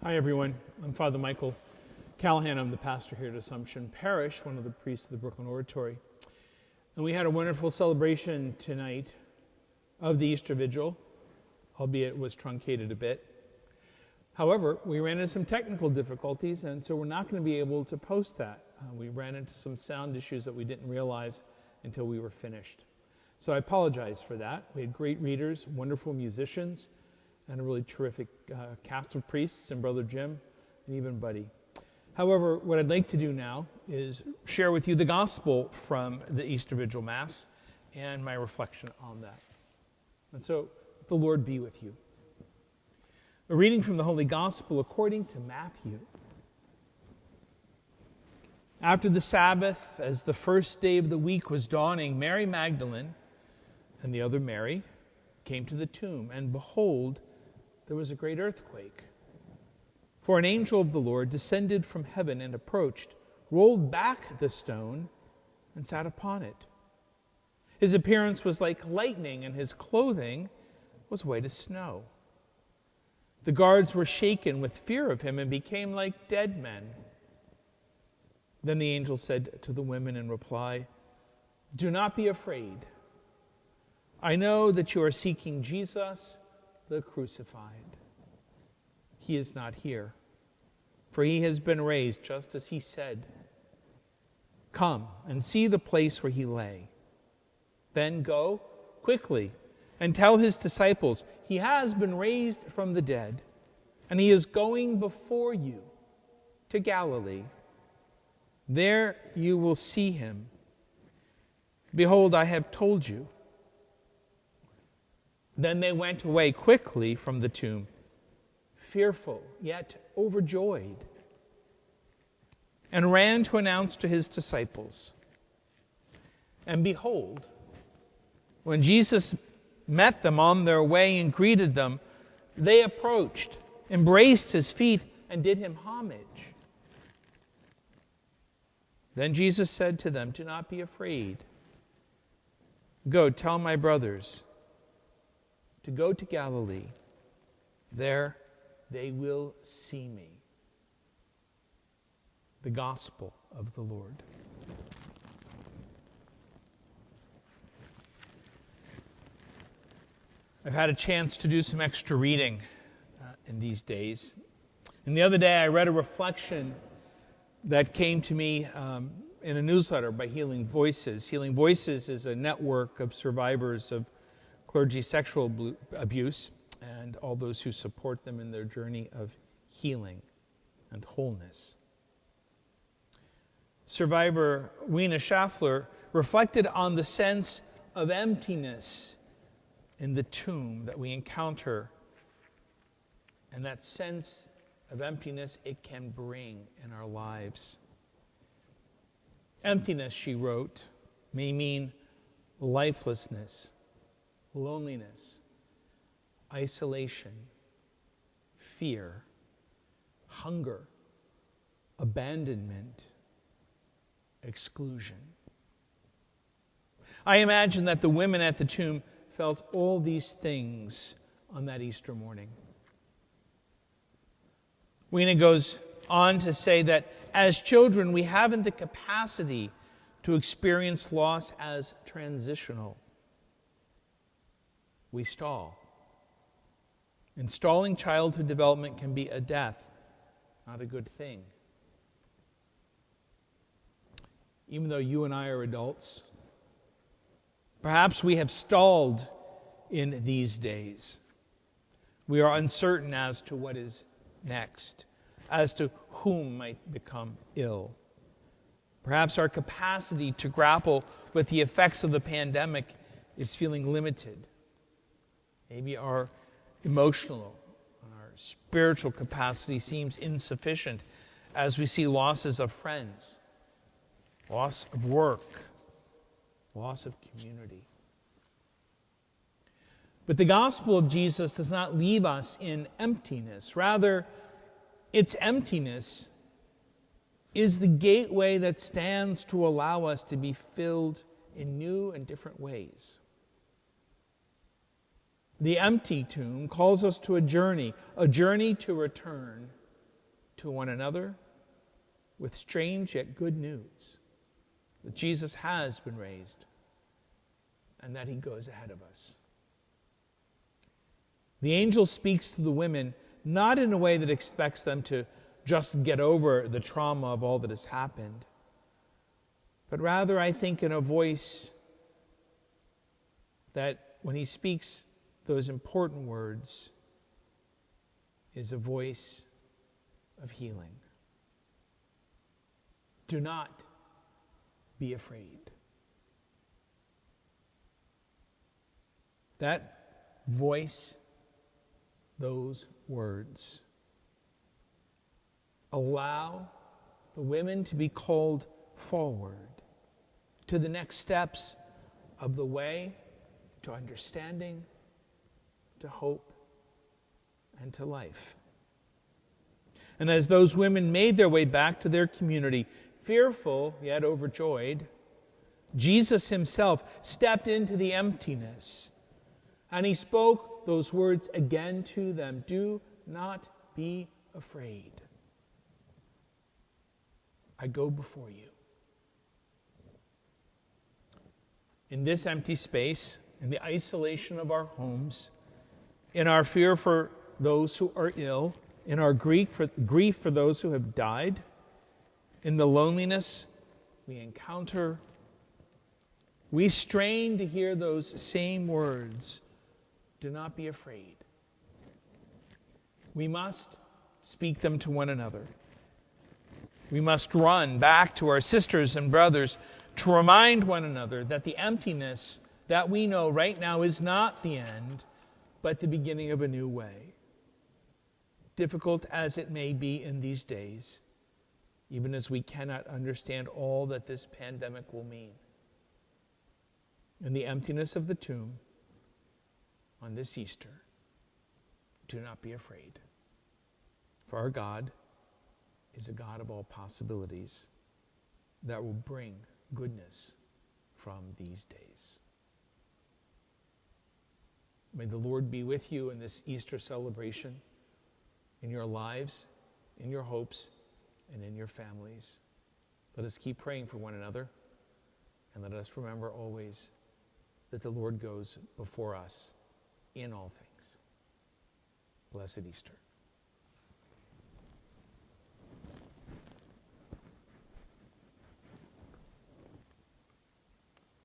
Hi everyone, I'm Father Michael Callahan. I'm the pastor here at Assumption Parish, one of the priests of the Brooklyn Oratory. And we had a wonderful celebration tonight of the Easter Vigil, albeit it was truncated a bit. However, we ran into some technical difficulties, and so we're not going to be able to post that. We ran into some sound issues that we didn't realize until we were finished. So I apologize for that. We had great readers, wonderful musicians, and a really terrific cast of priests, and Brother Jim, and even Buddy. However, what I'd like to do now is share with you the gospel from the Easter Vigil Mass and my reflection on that. And so, the Lord be with you. A reading from the Holy Gospel according to Matthew. After the Sabbath, as the first day of the week was dawning, Mary Magdalene and the other Mary came to the tomb, and behold, there was a great earthquake. For an angel of the Lord descended from heaven and approached, rolled back the stone, and sat upon it. His appearance was like lightning, and his clothing was white as snow. The guards were shaken with fear of him and became like dead men. Then the angel said to the women in reply, "Do not be afraid. I know that you are seeking Jesus, the crucified. He is not here, for he has been raised just as he said. Come and see the place where he lay. Then go quickly and tell his disciples, he has been raised from the dead, and he is going before you to Galilee. There you will see him. Behold, I have told you." Then they went away quickly from the tomb, fearful yet overjoyed, and ran to announce to his disciples. And behold, when Jesus met them on their way and greeted them, they approached, embraced his feet, and did him homage. Then Jesus said to them, "Do not be afraid. Go tell my brothers to go to Galilee. There they will see me." The Gospel of the Lord. I've had a chance to do some extra reading in these days. And the other day I read a reflection that came to me in a newsletter by Healing Voices. Healing Voices is a network of survivors of clergy sexual abuse and all those who support them in their journey of healing and wholeness. Survivor Weena Schaffler reflected on the sense of emptiness in the tomb that we encounter, and that sense of emptiness it can bring in our lives. Emptiness, she wrote, may mean lifelessness, loneliness, isolation, fear, hunger, abandonment, exclusion. I imagine that the women at the tomb felt all these things on that Easter morning. Weena goes on to say that as children, we haven't the capacity to experience loss as transitional. We stall. And stalling childhood development can be a death, not a good thing. Even though you and I are adults, perhaps we have stalled in these days. We are uncertain as to what is next, as to whom might become ill. Perhaps our capacity to grapple with the effects of the pandemic is feeling limited. Maybe our emotional, our spiritual capacity seems insufficient as we see losses of friends, loss of work, loss of community. But the gospel of Jesus does not leave us in emptiness. Rather, its emptiness is the gateway that stands to allow us to be filled in new and different ways. The empty tomb calls us to a journey to return to one another with strange yet good news that Jesus has been raised and that he goes ahead of us. The angel speaks to the women not in a way that expects them to just get over the trauma of all that has happened, but rather, I think, in a voice that, when he speaks those important words, is a voice of healing. Do not be afraid. That voice, those words, allow the women to be called forward to the next steps of the way to understanding, to hope, and to life. And as those women made their way back to their community, fearful yet overjoyed, Jesus himself stepped into the emptiness and he spoke those words again to them. Do not be afraid. I go before you. In this empty space, in the isolation of our homes, in our fear for those who are ill, in our grief for those who have died, in the loneliness we encounter, we strain to hear those same words. Do not be afraid. We must speak them to one another. We must run back to our sisters and brothers to remind one another that the emptiness that we know right now is not the end, but the beginning of a new way. Difficult as it may be in these days, even as we cannot understand all that this pandemic will mean. In the emptiness of the tomb on this Easter, do not be afraid. For our God is a God of all possibilities that will bring goodness from these days. May the Lord be with you in this Easter celebration, in your lives, in your hopes, and in your families. Let us keep praying for one another, and let us remember always that the Lord goes before us in all things. Blessed Easter.